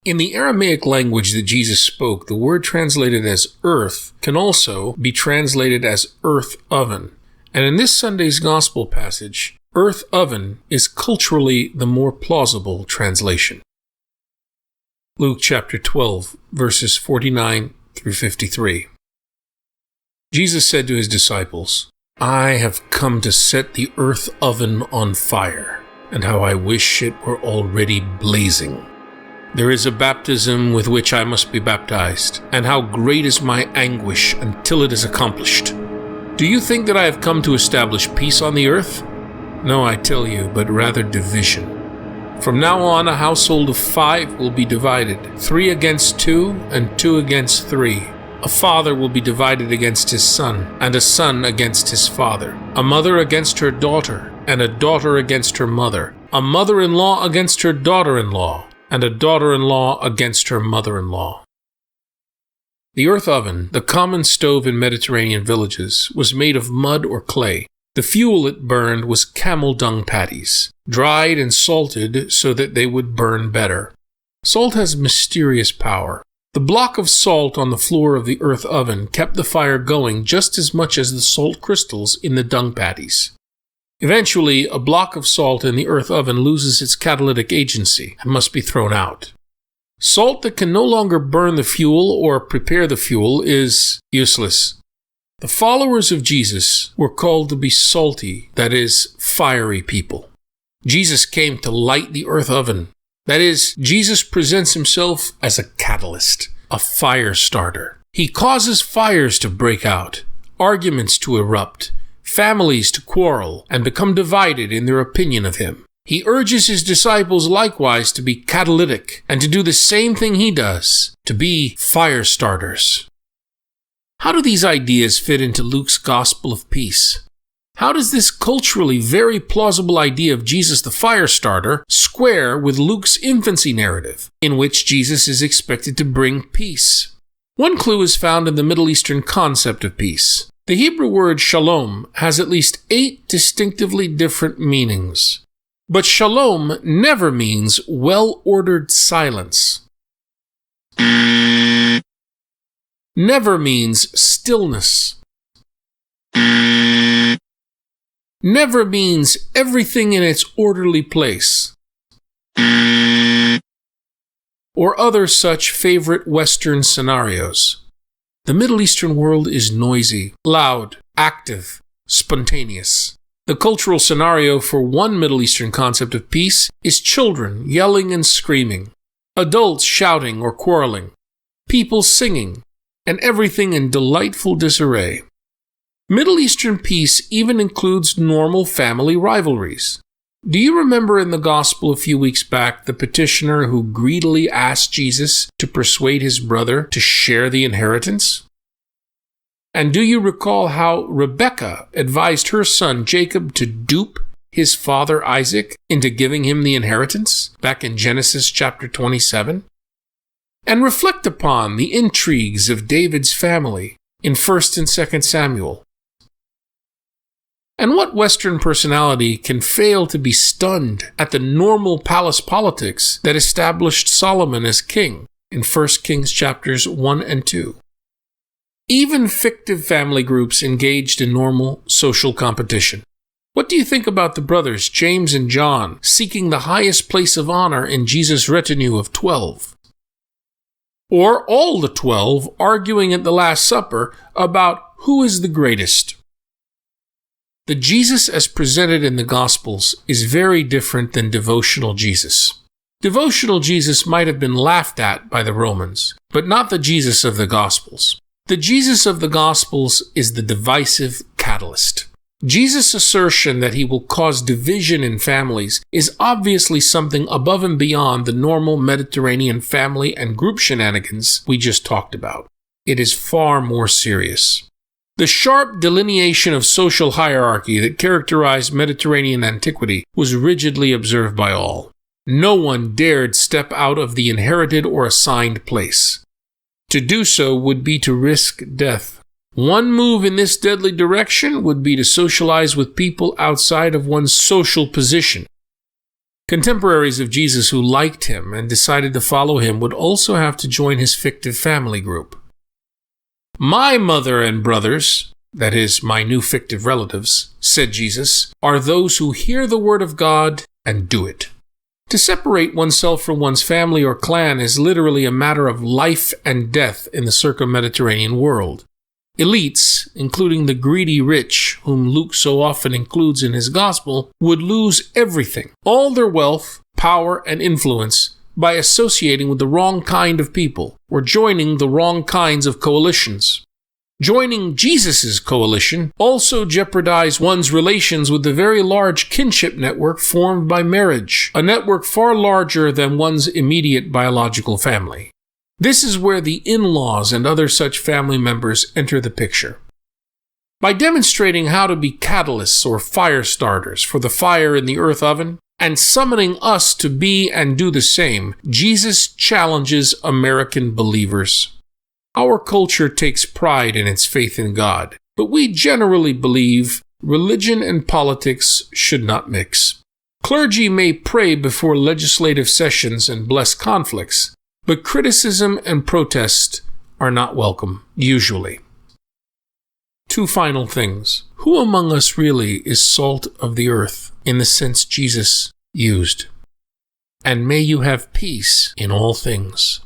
In the Aramaic language that Jesus spoke, the word translated as earth can also be translated as earth oven. And in this Sunday's gospel passage, earth oven is culturally the more plausible translation. Luke chapter 12, verses 49 through 53. Jesus said to his disciples, "I have come to set the earth oven on fire, and how I wish it were already blazing. There is a baptism with which I must be baptized, and how great is my anguish until it is accomplished. Do you think that I have come to establish peace on the earth? No, I tell you, but rather division. From now on, a household of 5 will be divided, 3 against 2, and 2 against 3. A father will be divided against his son, and a son against his father. A mother against her daughter, and a daughter against her mother. A mother-in-law against her daughter-in-law, and a daughter-in-law against her mother-in-law." The earth oven, the common stove in Mediterranean villages, was made of mud or clay. The fuel it burned was camel dung patties, dried and salted so that they would burn better. Salt has mysterious power. The block of salt on the floor of the earth oven kept the fire going just as much as the salt crystals in the dung patties. Eventually, a block of salt in the earth oven loses its catalytic agency and must be thrown out. Salt that can no longer burn the fuel or prepare the fuel is useless. The followers of Jesus were called to be salty, that is, fiery people. Jesus came to light the earth oven. That is, Jesus presents himself as a catalyst, a fire starter. He causes fires to break out, arguments to erupt, families to quarrel and become divided in their opinion of him. He urges his disciples likewise to be catalytic and to do the same thing he does, to be fire starters. How do these ideas fit into Luke's gospel of peace? How does this culturally very plausible idea of Jesus the fire starter square with Luke's infancy narrative, in which Jesus is expected to bring peace? One clue is found in the Middle Eastern concept of peace. The Hebrew word shalom has at least 8 distinctively different meanings. But shalom never means well-ordered silence. Never means stillness. Never means everything in its orderly place. Or other such favorite Western scenarios. The Middle Eastern world is noisy, loud, active, spontaneous. The cultural scenario for one Middle Eastern concept of peace is children yelling and screaming, adults shouting or quarreling, people singing, and everything in delightful disarray. Middle Eastern peace even includes normal family rivalries. Do you remember in the gospel a few weeks back the petitioner who greedily asked Jesus to persuade his brother to share the inheritance? And do you recall how Rebekah advised her son Jacob to dupe his father Isaac into giving him the inheritance back in Genesis chapter 27? And reflect upon the intrigues of David's family in 1 and 2 Samuel. And what Western personality can fail to be stunned at the normal palace politics that established Solomon as king in 1 Kings chapters 1 and 2? Even fictive family groups engaged in normal social competition. What do you think about the brothers James and John seeking the highest place of honor in Jesus' retinue of 12? Or all the 12 arguing at the Last Supper about who is the greatest? The Jesus as presented in the Gospels is very different than devotional Jesus. Devotional Jesus might have been laughed at by the Romans, but not the Jesus of the Gospels. The Jesus of the Gospels is the divisive catalyst. Jesus' assertion that he will cause division in families is obviously something above and beyond the normal Mediterranean family and group shenanigans we just talked about. It is far more serious. The sharp delineation of social hierarchy that characterized Mediterranean antiquity was rigidly observed by all. No one dared step out of the inherited or assigned place. To do so would be to risk death. One move in this deadly direction would be to socialize with people outside of one's social position. Contemporaries of Jesus who liked him and decided to follow him would also have to join his fictive family group. "My mother and brothers," that is, my new fictive relatives, said Jesus, "are those who hear the word of God and do it." To separate oneself from one's family or clan is literally a matter of life and death in the circum-Mediterranean world. Elites, including the greedy rich, whom Luke so often includes in his gospel, would lose everything, all their wealth, power, and influence, by associating with the wrong kind of people or joining the wrong kinds of coalitions. Joining Jesus' coalition also jeopardized one's relations with the very large kinship network formed by marriage, a network far larger than one's immediate biological family. This is where the in-laws and other such family members enter the picture. By demonstrating how to be catalysts or fire starters for the fire in the earth oven, and summoning us to be and do the same, Jesus challenges American believers. Our culture takes pride in its faith in God, but we generally believe religion and politics should not mix. Clergy may pray before legislative sessions and bless conflicts, but criticism and protest are not welcome, usually. Two final things. Who among us really is salt of the earth in the sense Jesus used? And may you have peace in all things.